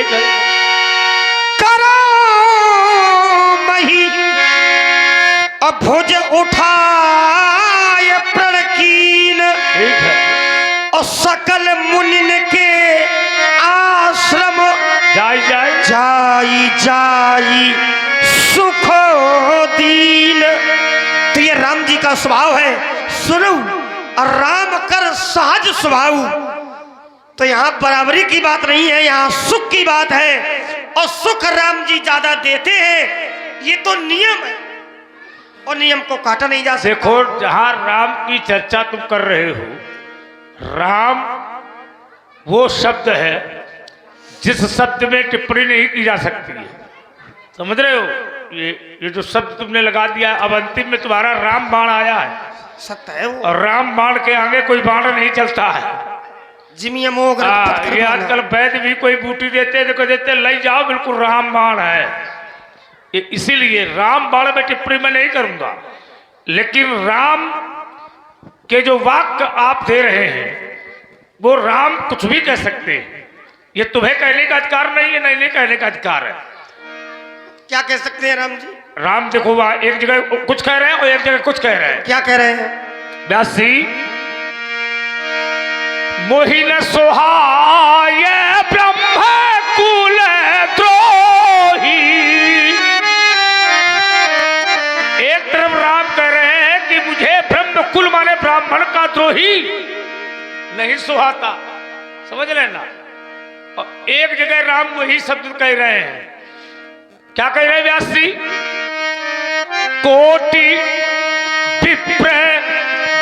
ठीक है। करो मही भुज उठाए प्रणकीन, ठीक है। और सकल मुनिन के आश्रम जाई जाई जाई जाई सुख दीन। तो ये राम जी का स्वभाव है, सुनो और राम कर सहज स्वभाव। तो यहाँ बराबरी की बात नहीं है, यहाँ सुख की बात है, और सुख राम जी ज्यादा देते हैं। ये तो नियम है और नियम को काटा नहीं जा सकता। देखो, जहां राम की चर्चा तुम कर रहे हो, राम वो शब्द है जिस शब्द में टिप्पणी नहीं की जा सकती है, समझ रहे हो? ये जो शब्द तुमने लगा दिया, अब अंतिम में तुम्हारा राम बाण आया है, सकता है वो, और राम बाण के आगे कोई बाण नहीं चलता है। जिमिया मोग ये आजकल वैद्य भी कोई बूटी देते देखो देते ले जाओ, बिल्कुल राम बाण है। इसीलिए राम बाण में टिप्पणी मैं नहीं करूंगा, लेकिन राम के जो वाक्य आप दे रहे हैं वो राम कुछ भी कह सकते हैं। ये तुम्हें कहने का अधिकार नहीं है, नहीं कहने का अधिकार है। क्या कह सकते हैं राम जी? राम देखो, वहां एक जगह कुछ कह रहे हैं और एक जगह कुछ कह रहे हैं। क्या कह रहे हैं? व्यासी मोहिन सोहाय ब्रह्म कुल द्रोही। एक तरफ राम कह रहे हैं कि मुझे ब्रह्म कुल माने ब्राह्मण का द्रोही नहीं सुहाता, समझ लेना। और एक जगह राम वही शब्द कह रहे हैं, क्या कह रहे हैं व्यास जी? कोटि विप्र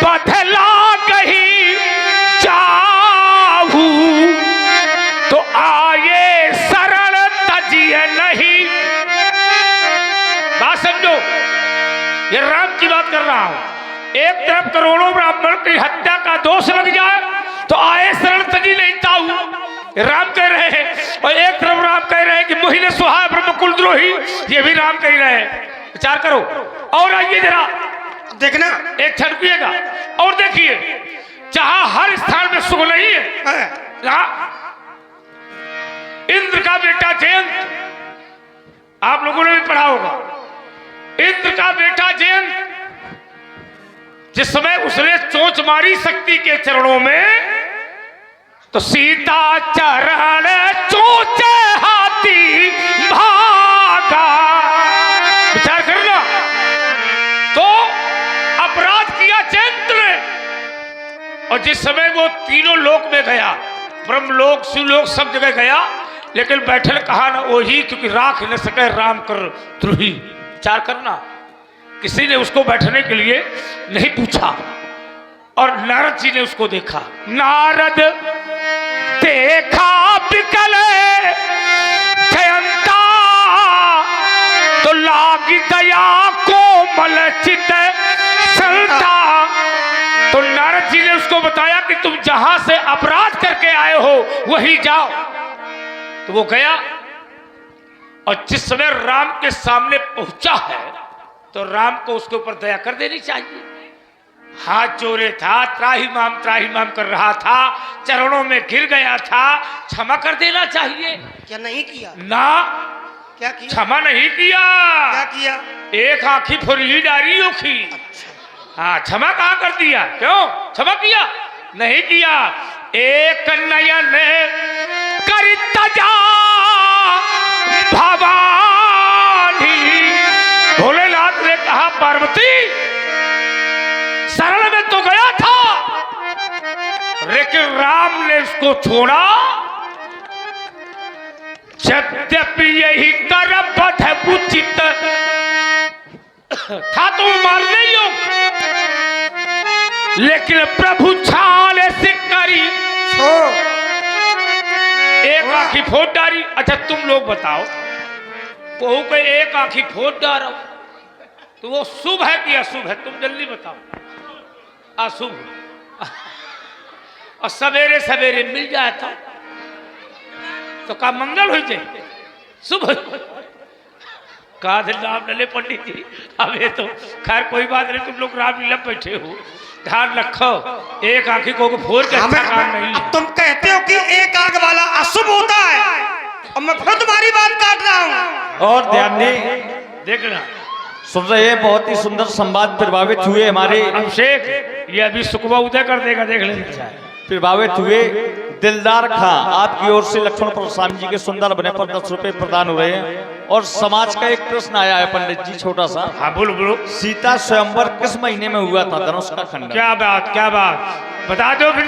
बदला गही जाहू, तो आए शरण तजिए नहीं। बात समझो, ये राम की बात कर रहा हूं। एक तरफ करोड़ों ब्राह्मण की हत्या का दोष लग जाए तो आए शरण तजी नहीं ताऊ, राम कह रहे हैं। और एक तरफ राम कह रहे हैं कि मोहिने सुहाय ब्रह्म कुल द्रोही, ये भी राम कह रहे हैं। विचार करो। और आइए जरा देखना, एक क्षण पिएगा और देखिए, जहां हर स्थान में सुख नहीं है, जहां इंद्र का बेटा जयंत, आप लोगों ने भी पढ़ा होगा, इंद्र का बेटा जयंत जिस समय उसने चोंच मारी शक्ति के चरणों में, तो सीता चरण चोचे हाथी भागा। विचार करना, तो अपराध किया जयंत ने। और जिस समय वो तीनों लोक में गया, ब्रह्मलोक शिवलोक सब जगह गया, लेकिन बैठल कहा ना वही, क्योंकि राख न सके राम कर द्रोही। विचार करना, किसी ने उसको बैठने के लिए नहीं पूछा, और नारद जी ने उसको देखा। नारद देखा बिकल जयंता, तो लागी दया कोमल चित संता। तो नारद जी ने उसको बताया कि तुम जहां से अपराध करके आए हो वहीं जाओ। तो वो गया, और जिस समय राम के सामने पहुंचा है, तो राम को उसके ऊपर दया कर देनी चाहिए। हाथ जोड़े था, त्राही माम कर रहा था, चरणों में गिर गया था, क्षमा कर देना चाहिए। क्या नहीं किया? ना, क्या किया? क्षमा नहीं किया। क्या किया? एक आंखी फुरी डारी ओखी। हाँ, क्षमा कहाँ कर दिया? क्यों क्षमा किया? नहीं किया। एक नयन कर तजा भवानी, भोलेनाथ ने कहा पार्वती शरण में तो गया था, लेकिन राम ने उसको छोड़ा। यद्यपि यही कर बध उचित था तो मारने योग्य, लेकिन प्रभु छाल से करी एक आंखी फोड़ डाली। अच्छा तुम लोग बताओ, कहू के एक आंखी फोड़ डालो तो वो शुभ है कि अशुभ है? तुम जल्दी बताओ। अशुभ। और सवेरे सवेरे मिल जाए तो का मंगल हो जाए, शुभ का नाम ले पंडित जी। अब ये तो खैर कोई बात नहीं, तुम लोग रामलीला बैठे हो, ध्यान रखो। एक आंखी को फोड़ के अच्छा काम नहीं है। तुम कहते हो कि एक आंख वाला अशुभ होता है, और मैं फिर तुम्हारी बात काट रहा हूँ। और ध्यान दे, देखना सुन रहे हैं, बहुत ही सुंदर संवाद प्रभावित हुए हमारे, अभिषेक, ये अभी सुखबा उदय कर देगा, देख लेना। प्रभावित हुए दिलदार खां, आपकी ओर से लक्ष्मण परशुराम जी के सुंदर बने पर 10 रुपए प्रदान हुए हैं। और समाज का एक प्रश्न आया है पंडित जी, छोटा सा। हाँ बोलो बोलो। सीता स्वयंवर किस महीने में हुआ था? धनुष का खंडन। क्या बात, क्या बात, बता दो फिर।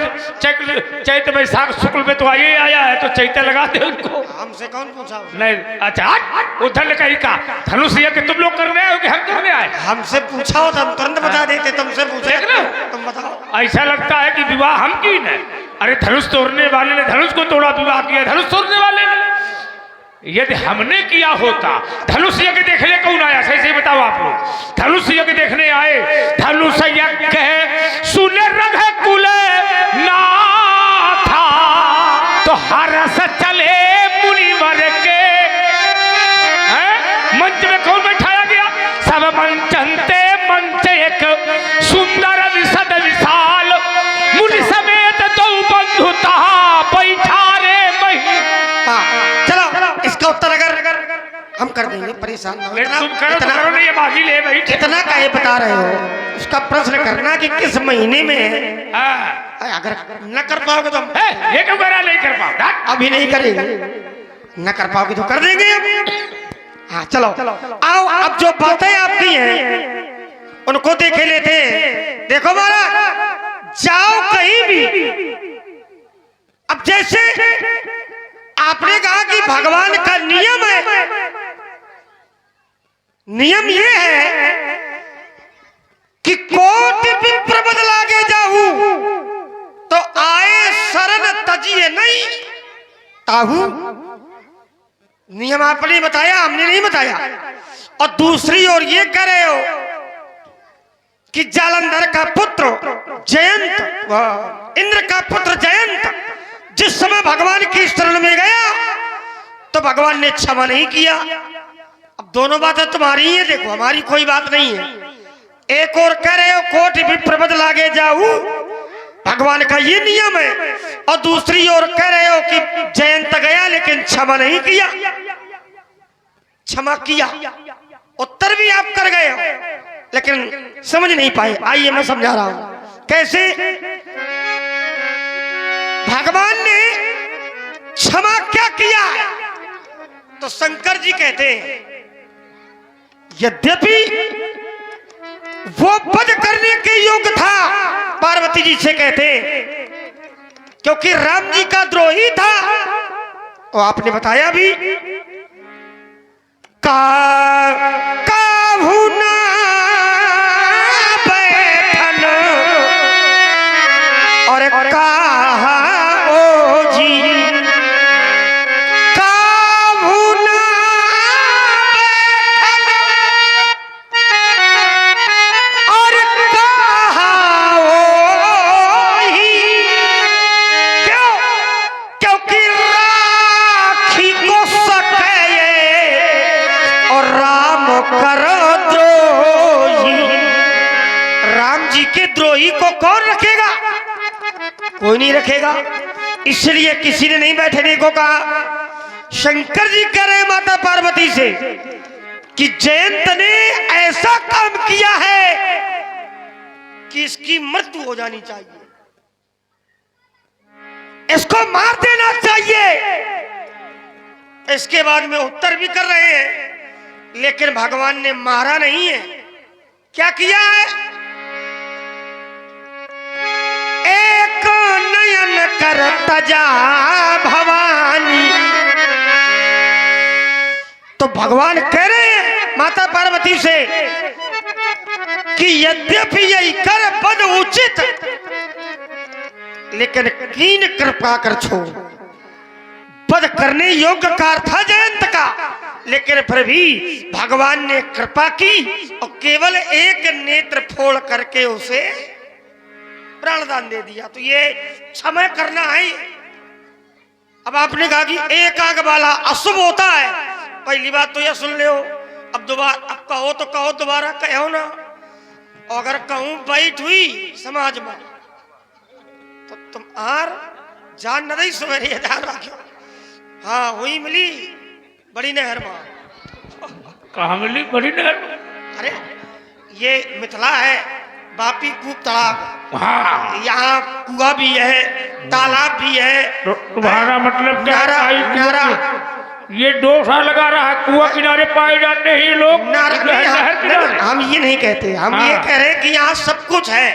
चैत वैशाख शुक्ल में तो आइए आया है, तो चैते लगा दे उनको। हमसे कौन पूछा? नहीं, अच्छा उधर कहीं का धनुष यज्ञ तुम लोग करने आए हो कि हम करने आए? हमसे पूछा हो तो हम तुरंत बता देते, तुमसे पूछे देख रहे हो? तुम बताओ। ऐसा लगता है कि विवाह हम की न, अरे धनुष तोड़ने वाले ने धनुष को तोड़ा, विवाह किया धनुष तोड़ने वाले ने। यदि हमने किया होता, धनुष यज्ञ देखने कौन आया? सही सही बताओ आप लोग। धनुष यज्ञ देखने आए, धनुष यज्ञ है सुने रघ कुल ना था, तो हरस चले मुनिवर के। मंच में कौन बैठाया गया? सब मंचनते मंच एक सुंदर विशद विशाल, मुनि समेत दो बंधु तहा बैठा रे मही। चलो इसका उत्तर अगर हम कर देंगे, परेशान ना हो। तुम करो तो करो, नहीं ये बागी ले भाई। कितना का ये बता रहे हो, उसका प्रश्न करना कि किस महीने में है। हाँ। अगर न कर पाओगे तो हम ये क्यों करा? नहीं कर पाओ, अभी नहीं करेंगे, न कर पाओगे तो कर देंगे। हाँ चलो आओ, अब जो बातें आपकी हैं उनको देखे लेते हैं। देखो महाराज, जाओ कहीं भी, अब जैसे आपने कहा कि भगवान का नियम है, नियम ये है कि कोटि विप्र बदलागे जाहू तो आए शरण तजिए नहीं ताहू। नियम आपने बताया, हमने नहीं बताया। और दूसरी ओर ये कह रहे हो कि जालंधर का पुत्र जयंत, इंद्र का पुत्र जयंत जिस समय भगवान की शरण में गया तो भगवान ने क्षमा नहीं किया। अब दोनों बातें तुम्हारी ही है, देखो हमारी कोई बात नहीं है। एक और कह रहे हो कोटि विप्र बदलागे जाऊं, भगवान का ये नियम है, और दूसरी ओर कह रहे हो कि जयंत गया लेकिन क्षमा नहीं किया। क्षमा किया, उत्तर भी आप कर गए हो, लेकिन समझ नहीं पाए। आइए मैं समझा रहा हूं कैसे। भगवान ने क्षमा क्या किया है? तो शंकर जी कहते हैं यद्यपि वो वध करने के योग्य था, पार्वती जी से कहते क्योंकि राम जी का द्रोही था। और आपने बताया भी काहू ना बैठन और कहा ओ जी, काहू ना बैठन और कहा ओ ही। क्यों? क्योंकि राखी को सके और राम कर द्रोही। राम जी के द्रोही को कौन रखेगा? कोई नहीं रखेगा, इसलिए किसी ने नहीं बैठने को कहा। शंकर जी कह रहे माता पार्वती से कि जयंत ने ऐसा काम किया है कि इसकी मृत्यु हो जानी चाहिए, इसको मार देना चाहिए। इसके बाद में उत्तर भी कर रहे हैं, लेकिन भगवान ने मारा नहीं है। क्या किया है? एक नयन कर तजा भवानी। तो भगवान कह रहे हैं माता पार्वती से कि यद्यपि यही कर बद उचित, लेकिन कीन कृपा कर छोड़। वध करने योग्य कार था जयंत का, लेकिन फिर भी भगवान ने कृपा की और केवल एक नेत्र फोड़ करके उसे प्राणदान दे दिया। तो ये क्षमा करना है। अब आपने कहा कि एक आग वाला अशुभ होता है, पहली बात तो यह सुन ले। अब दोबारा अब कहो तो कहो, दोबारा कहो ना। अगर कहूं बैठ हुई समाज में तो तुम आर जान न दई सवेरे ध्यान रखो। हाँ हुई मिली बड़ी नहर माँ। कहाँ मिली बड़ी नहर? अरे ये मिथिला है, बापी कूप तालाब, हाँ, यहाँ कुआं भी है, तालाब भी है। तो तुम्हारा मतलब क्या नारा, है? नारा। ये 2 साल लगा रहा है, कुआं किनारे पाए जाते हैं ये लोग, नारा नहीं, नहर किनारे। हम ये नहीं कहते, हम हाँ। ये कह रहे हैं कि यहाँ सब कुछ है,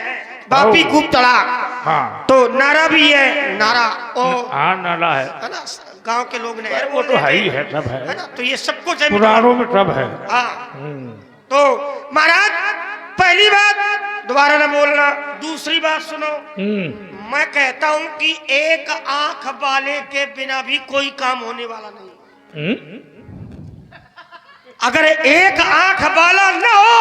बापी ओ। कूप तालाब। हाँ तो नारा भी है, नारा ओ हाँ, नाला है, है ना, गांव के लोग नहर वो बोल तो है देते ही हैं, है, सब है, है ना। तो ये सब कुछ है पुराणों में सब है। हाँ। तो महाराज पहली बात दोबारा ना बोलना, दूसरी बात सुनो। मैं कहता हूं कि एक आंख वाले के बिना भी कोई काम होने वाला नहीं। अगर एक आंख वाला न हो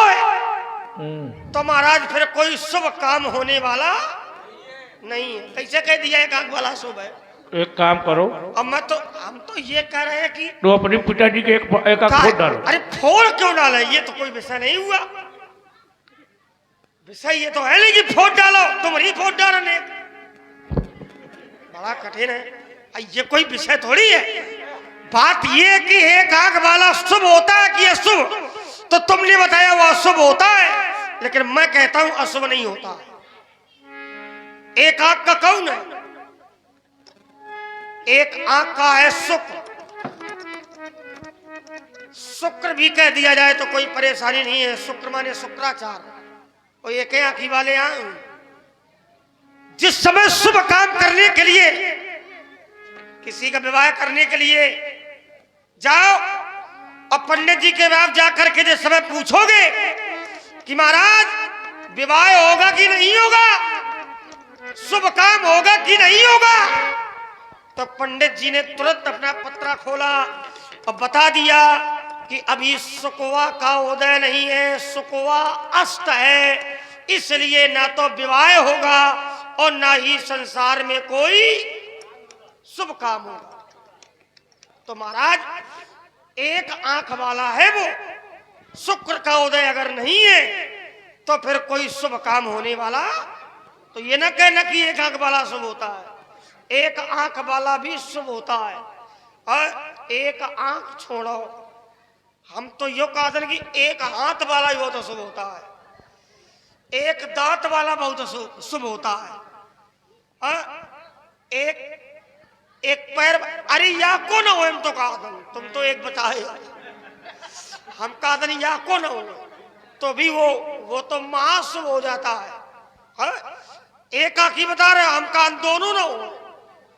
तो महाराज फिर कोई शुभ काम होने वाला नहीं है। कैसे कह दिया एक आंख वाला शुभ है? एक काम करो, अब हम तो ये कह रहे हैं कि तो अपनी पिताजी के एक आंख फोड़ डालो। अरे फोड़ क्यों डाले? ये तो कोई विषय नहीं हुआ। विषय ये तो है नहीं कि फोड़ डालो, तुम्हारी फोड़ डालने बड़ा कठिन है। ये कोई विषय थोड़ी है। बात ये है कि एक आंख वाला शुभ होता है कि अशुभ, तो तुमने बताया वो अशुभ होता है, लेकिन मैं कहता हूं अशुभ नहीं होता। एक आंख का कौन है? एक आंख का है शुक्र। शुक्र भी कह दिया जाए तो कोई परेशानी नहीं है। शुक्र माने शुक्राचार। और एक आंखी वाले जिस समय शुभ काम करने के लिए, किसी का विवाह करने के लिए जाओ और पंडित जी के पास जाकर के जिस समय पूछोगे कि महाराज विवाह होगा कि नहीं होगा, शुभ काम होगा कि नहीं होगा, तो पंडित जी ने तुरंत अपना पत्रा खोला और बता दिया कि अभी सुकवा का उदय नहीं है, सुकवा अस्त है, इसलिए ना तो विवाह होगा और ना ही संसार में कोई शुभ काम होगा। तो महाराज एक आंख वाला है वो, शुक्र का उदय अगर नहीं है तो फिर कोई शुभ काम होने वाला, तो ये ना कहना कि एक आंख वाला शुभ होता है। एक आंख वाला भी शुभ होता है। और एक आंख छोड़ो, हम तो यो कहते हैं कि एक हाथ वाला ही बहुत शुभ होता है, एक दांत वाला बहुत शुभ होता है, एक पैर। अरे या को ना हो, हम तो कहा तुम तो एक बताए, हम कहा या को ना हो तो भी वो तो महाशुभ हो जाता है। एक आंखी बता रहे हम कान दोनों ना हो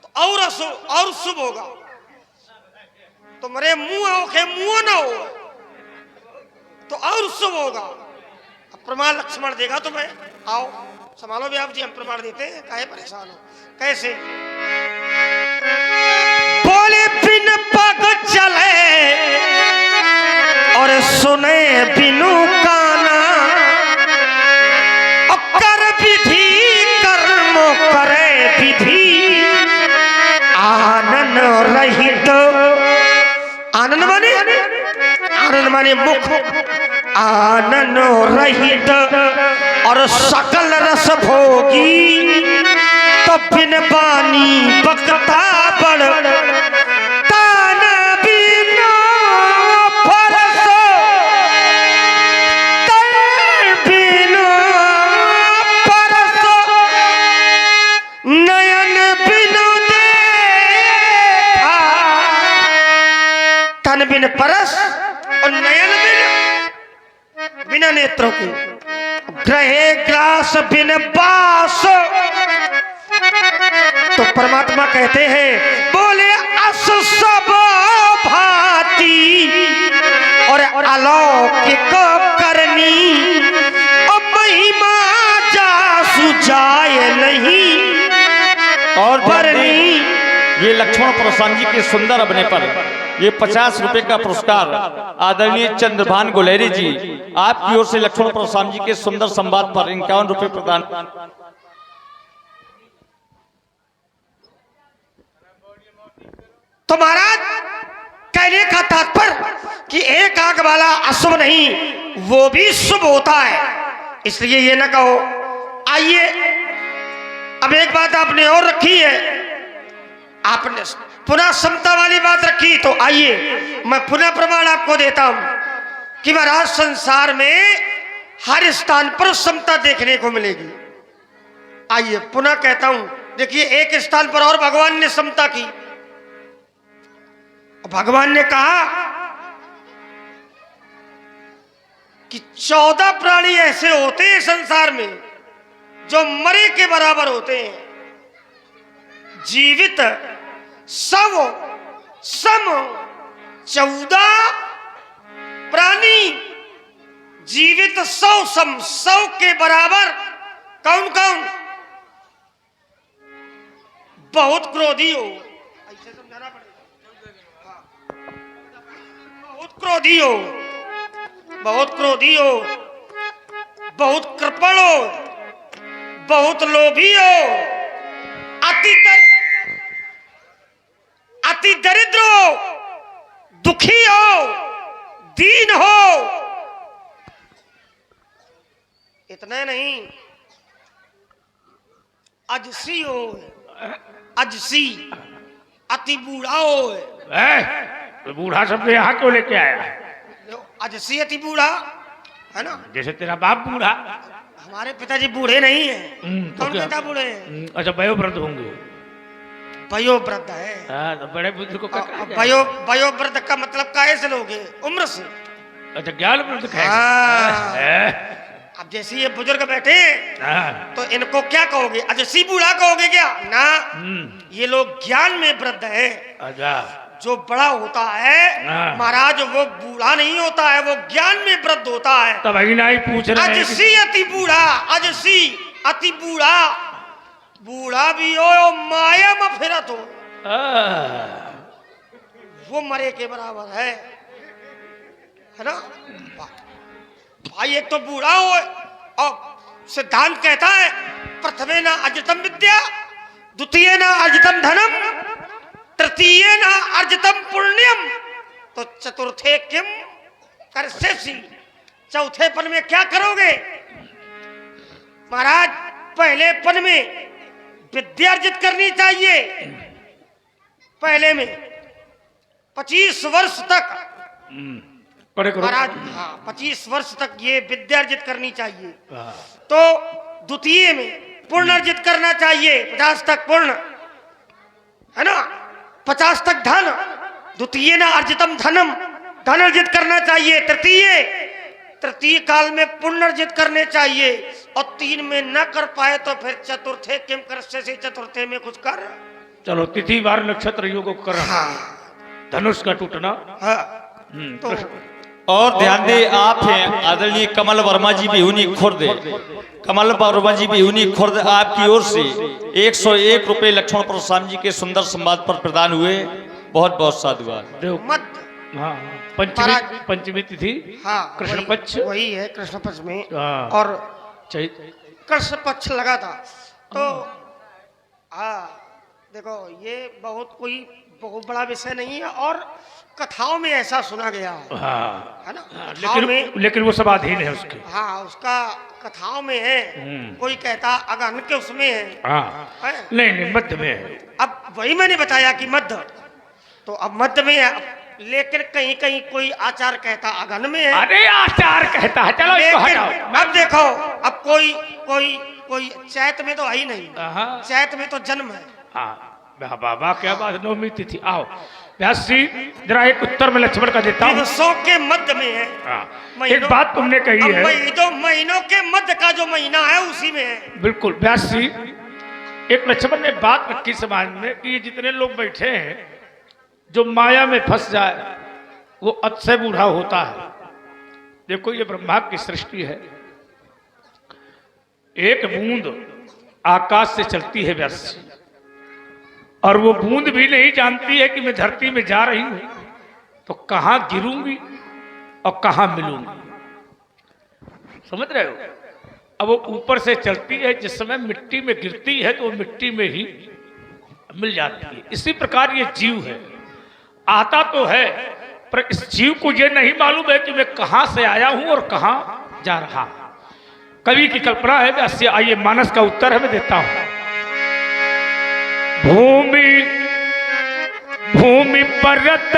तो और अशुभ और शुभ होगा। तुम्हारे मुंह होके मुंह ना हो तो और शुभ होगा। अब प्रमाण लक्ष्मण देगा तुम्हें, आओ संभालो भी आप जी, हम प्रमाण देते हैं, काहे परेशान हो। कैसे? बोले बिन पग चले और सुने बिनु काना, और कर विधि कर्म करे विधि, आनंद रहित। आनंद माने, आनंद माने मुख, आनंद रहित और सकल रस भोगी, तो बिन बानी बकता बड़, तान बिना फरस, तन बिना परस, नयन बिनु देखा। तन बिन परस और नयन बिना नेत्रों के, ग्रहे ग्रास बिन बास। तो परमात्मा कहते हैं, बोले अस सब भांति और अलौकिक करनी, और महिमा जासु जाए नहीं और भरनी। ये लक्ष्मण परशुराम जी के सुंदर अभिनय पर ये 50 रुपए का पुरस्कार आदरणीय चंद्रभान गुलेरी जी आपकी ओर से लक्ष्मण परशुराम जी के सुंदर संवाद पर 51 रुपए प्रदान। तो महाराज कहने का तात्पर्य कि एक आंख वाला अशुभ नहीं, वो भी शुभ होता है, इसलिए ये ना कहो। आइए अब एक बात आपने और रखी है, आपने पुनः समता वाली बात रखी, तो आइए मैं पुनः प्रमाण आपको देता हूं कि महाराज संसार में हर स्थान पर समता देखने को मिलेगी। आइए पुनः कहता हूं, देखिए एक स्थान पर और भगवान ने समता की। भगवान ने कहा कि 14 प्राणी ऐसे होते हैं संसार में जो मरे के बराबर होते हैं, जीवित सव सम 14 प्राणी जीवित 100 सम 100 के बराबर। कौन कौन? बहुत क्रोधी हो, ऐसे समझाना पड़ेगा। बहुत क्रोधी हो, बहुत क्रोधी हो, बहुत कृपण हो, बहुत लोभी हो, अति दरिद्र हो, दुखी हो, दीन हो। इतना नहीं, अजसी हो, अजसी, अति बूढ़ा हो। तो बूढ़ा शब्द यहाँ क्यों लेके आया? अजसी अति बूढ़ा है ना, जैसे तेरा बाप बूढ़ा। हमारे पिताजी बूढ़े नहीं है। तो कौन क्या? कहता बूढ़े हैं? अच्छा वयोवृद्ध होंगे। वयोवृद्ध है। हाँ, तो बड़े बुद्ध को क्या कहा जाए? वयोवृद्ध का मतलब काहे से लोगे? उम्र से। अच्छा ज्ञान वृद्ध हाँ। कहेंगे। अब जैसे ये बुजुर्ग बैठे हाँ। तो इनको क्या कहोगे? अजसी बूढ़ा कहोगे क्या? ना, ये लोग ज्ञान में वृद्ध है। अच्छा। जो बड़ा होता है हाँ। महाराज वो बूढ़ा नहीं होता है, वो ज्ञान में वृद्ध होता है। तब वही ना ही पूछ रहे हैं अजसी अति बूढ़ा, अजसी अति बूढ़ा, बूढ़ा भी हो और माया में फिरत हो, वो मरे के बराबर है ना भाई। एक तो बूढ़ा हो, और सिद्धांत कहता है प्रथमे ना अर्जितम विद्या, द्वितीय ना अर्जितम धनम, तृतीय ना अर्जितम पुण्यम, तो चतुर्थे किम कर्षसि, चौथे पन में क्या करोगे? महाराज पहले पन में विद्या अर्जित करनी चाहिए। पहले में 25 वर्ष तक पढ़े करो महाराज, हाँ 25 वर्ष तक ये विद्या अर्जित करनी चाहिए। हाँ। तो द्वितीय में पूर्ण अर्जित करना चाहिए, 50 तक पूर्ण है ना, 50 तक धन, द्वितीय ना अर्जितम धनम, धन अर्जित करना चाहिए। तृतीय काल में पुण्य अर्जित करने चाहिए, और 3 में न कर पाए तो फिर चतुर्थे किम कर्षसि, चतुर्थे में कुछ कर। चलो तिथि वार नक्षत्र योग कर। हाँ। धनुष का टूटना। हाँ। तो और ध्यान दे, आप हैं आदरणीय कमल वर्मा जी बिहुनी खुर्द। कमल वर्मा जी बिहुनी खुर्द आपकी ओर से 101 रुपए लक्ष्मण परशुराम जी के सुंदर संवाद पर प्रदान हुए। बहुत बहुत साधुवाद। मत हाँ, पंचमी तिथि। हाँ, कृष्ण पक्ष वही है, कृष्ण पक्ष में। हाँ। और कृष्ण पक्ष लगा था। तो हाँ देखो, ये बहुत बड़ा विषय नहीं है, और कथाओं में ऐसा सुना गया है। हाँ। है ना, लेकिन वो सब अधीन है उसके। हाँ, उसका कथाओं में है। कोई कहता अगहन के उसमें है। हाँ। है? नहीं मध्य में है। अब वही मैंने बताया कि मध्य, तो अब मध्य में है, लेकिन कहीं कहीं कोई आचार कहता अगहन में है। अरे आचार कहता है, चलो इसको हटाओ। अब देखो, अब कोई चैत में तो है ही नहीं। हाँ। चैत में तो जन्म है। हाँ बाबा क्या बात, नवमी तिथि। आओ व्यास जी, जरा एक उत्तर में लक्ष्मण का देता हूँ। दिवसों के मध्य में है। हाँ। एक बात तुमने कही है, महीनों के मध्य का जो महीना है उसी में है। बिल्कुल व्यास जी, एक लक्ष्मण ने बात रखी समाज में कि ये जितने लोग बैठे हैं, जो माया में फंस जाए वो अतिशय बूढ़ा होता है। देखो ये ब्रह्मा की सृष्टि है। एक बूंद आकाश से चलती है व्यास जी, और वो बूंद भी नहीं जानती है कि मैं धरती में जा रही हूं तो कहां गिरूंगी और कहां मिलूंगी। समझ रहे हो? अब वो ऊपर से चलती है, जिस समय मिट्टी में गिरती है तो वो मिट्टी में ही मिल जाती है। इसी प्रकार ये जीव है, आता तो है, पर इस जीव को ये नहीं मालूम है कि मैं कहां से आया हूं और कहां जा रहा हूं। कवि की कल्पना है, वैसे आइए मानस का उत्तर है मैं देता हूं। भूमि भूमि परत